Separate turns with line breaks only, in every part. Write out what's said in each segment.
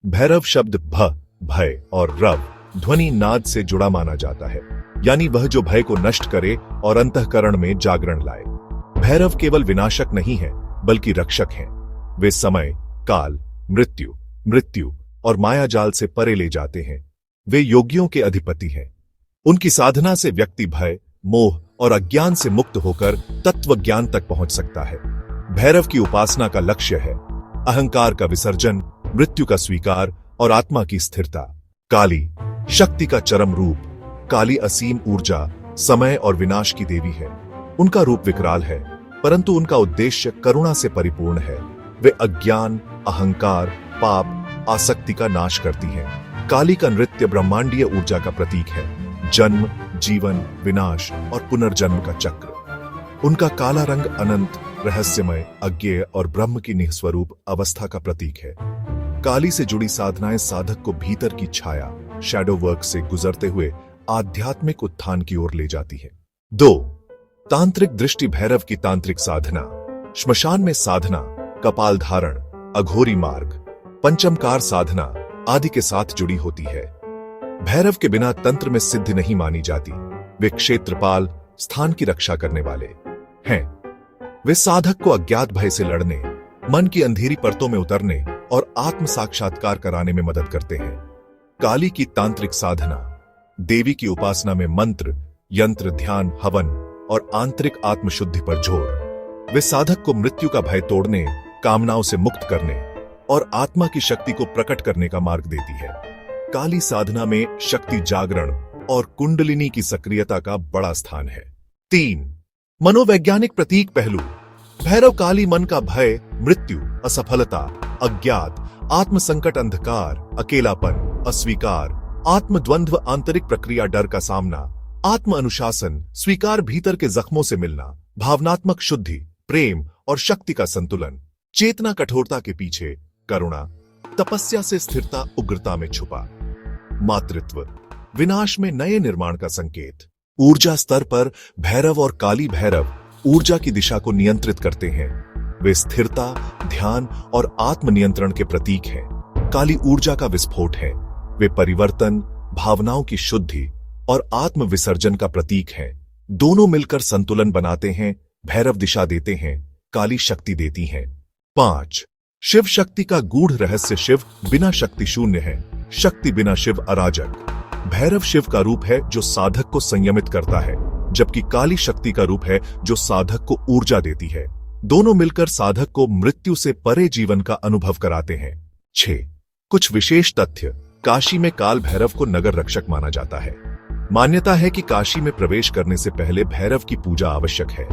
भैरव शब्द भ भय और रव ध्वनि नाद से जुड़ा माना जाता है, यानी वह जो भय को नष्ट करे और अंतःकरण में जागरण लाए। भैरव केवल विनाशक नहीं है बल्कि रक्षक हैं। वे समय, काल, मृत्यु और मायाजाल से परे ले जाते हैं। वे योगियों के अधिपति हैं। उनकी साधना से व्यक्ति भय, मोह और अज्ञान से मुक्त होकर तत्व ज्ञान तक पहुंच सकता है। भैरव की उपासना का लक्ष्य है अहंकार का विसर्जन, मृत्यु का स्वीकार और आत्मा की स्थिरता। काली शक्ति का चरम रूप। काली असीम ऊर्जा, समय और विनाश की देवी है। उनका रूप विकराल है, परंतु उनका उद्देश्य करुणा से परिपूर्ण है। वे अज्ञान, अहंकार, पाप, आसक्ति का नाश करती हैं। काली का नृत्य ब्रह्मांडीय ऊर्जा का प्रतीक है। जन्म, जीवन, विनाश और पुनर्जन्म का चक्र। उनका काला रंग अनंत, रहस्यमय, अज्ञेय और ब्रह्म की निःस्वरूप अवस्था का प्रतीक है। काली से जुड़ी साधनाएं साधक को भीतर की छाया, शैडो वर्क से गुजरते हुए आध्यात्मिक उत्थान की ओर ले जाती है। 2. तांत्रिक दृष्टि। भैरव की तांत्रिक साधना श्मशान में साधना, कपाल धारण, अघोरी मार्ग, पंचमकार साधना आदि के साथ जुड़ी होती है। भैरव के बिना तंत्र में सिद्धि नहीं मानी जाती। वे क्षेत्रपाल, स्थान की रक्षा करने वाले हैं। वे साधक को अज्ञात भय से लड़ने, मन की अंधेरी परतों में उतरने और आत्म साक्षात्कार कराने में मदद करते हैं। काली की तांत्रिक साधना देवी की उपासना में मंत्र, यंत्र, ध्यान, हवन और आंतरिक आत्मशुद्धि पर जोर। वे साधक को मृत्यु का भय तोड़ने, कामनाओं से मुक्त करने और आत्मा की शक्ति को प्रकट करने का मार्ग देती है। काली साधना में शक्ति जागरण और कुंडलिनी की सक्रियता का बड़ा स्थान है। 3. मनोवैज्ञानिक प्रतीक पहलू। भैरव काली मन का भय, मृत्यु, असफलता, अज्ञात, आत्मसंकट, अंधकार, अकेलापन, अस्वीकार, आत्मद्वंद्व, आंतरिक प्रक्रिया, डर का सामना, आत्म अनुशासन, स्वीकार, भीतर के जख्मों से मिलना, भावनात्मक शुद्धि, प्रेम और शक्ति का संतुलन, चेतना, कठोरता के पीछे करुणा, तपस्या से स्थिरता, उग्रता में छुपा, मातृत्व, विनाश में नए निर्माण का संकेत। ऊर्जा स्तर पर भैरव और काली भैरव ऊर्जा की दिशा को नियंत्रित करते हैं। वे स्थिरता, ध्यान और आत्मनियंत्रण के प्रतीक हैं। काली ऊर्जा का विस्फोट है। वे परिवर्तन, भावनाओं की शुद्धि और आत्म विसर्जन का प्रतीक हैं। दोनों मिलकर संतुलन बनाते हैं। भैरव दिशा देते हैं, काली शक्ति देती हैं। 5. शिव शक्ति का गूढ़ रहस्य। शिव बिना शक्ति शून्य है, शक्ति बिना शिव अराजक। भैरव शिव का रूप है जो साधक को संयमित करता है, जबकि काली शक्ति का रूप है जो साधक को ऊर्जा देती है। दोनों मिलकर साधक को मृत्यु से परे जीवन का अनुभव कराते हैं। 6. कुछ विशेष तथ्य। काशी में काल भैरव को नगर रक्षक माना जाता है। मान्यता है कि काशी में प्रवेश करने से पहले भैरव की पूजा आवश्यक है।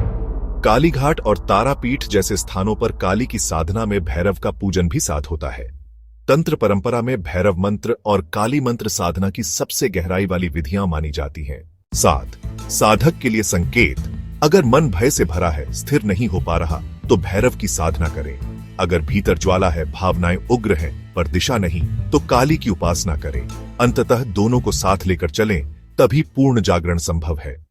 कालीघाट और तारापीठ जैसे स्थानों पर काली की साधना में भैरव का पूजन भी साथ होता है। तंत्र परंपरा में भैरव मंत्र और काली मंत्र साधना की सबसे गहराई वाली विधियां मानी जाती हैं। 7. साधक के लिए संकेत। अगर मन भय से भरा है, स्थिर नहीं हो पा रहा, तो भैरव की साधना करें। अगर भीतर ज्वाला है, भावनाएं उग्र हैं, पर दिशा नहीं, तो काली की उपासना करें। अंततः दोनों को साथ लेकर चलें, तभी पूर्ण जागरण संभव है।